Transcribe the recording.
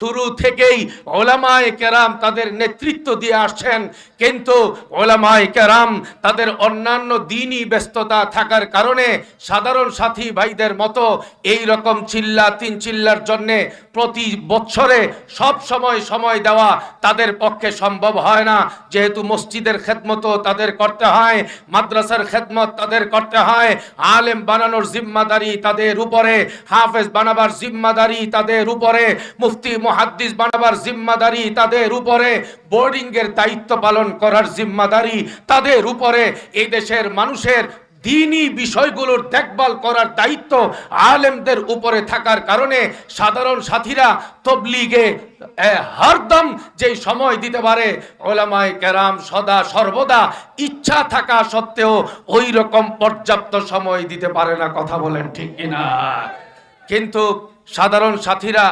শুরু থেকেই ওলামায়ে কেরাম তাদের নেতৃত্ব দিয়ে আসছেন, কিন্তু ওলামায়ে কেরাম তাদের অন্যান্য দিনই ব্যস্ততা থাকার কারণে সাধারণ সাথী ভাইদের মতো এই রকম তিন চিল্লার জন্যে প্রতি বছরে সব সময় দেওয়া তাদের পক্ষে সম্ভব হয় না। যেহেতু মসজিদের খেদমত তাদের করতে হয়, মাদ্রাসার খেদমত তাদের করতে হয়, আলেম বানানোর জিম্মাদারি তাদের উপরে, হাফেজ বানাবার জিম্মাদারি তাদের উপরে, মুফতি মুহাদ্দিস বানাবার জিম্মাদারি তাদের উপরে, বোর্ডিং এর দায়িত্ব পালন করার জিম্মাদারি তাদের উপরে। এই দেশের মানুষের দ্বীনি বিষয়গুলোর দেখভাল করার দায়িত্ব আলেমদের উপরে থাকার কারণে সাধারণ সাথীরা তবলিগে হরদম যে সময় দিতে পারে, ওলামায়ে কেরাম সদা সর্বদা ইচ্ছা থাকা সত্ত্বেও ওই রকম পর্যাপ্ত সময় দিতে পারে না। কথা বলেন ঠিক কিনা? কিন্তু সাধারণ সাথীরা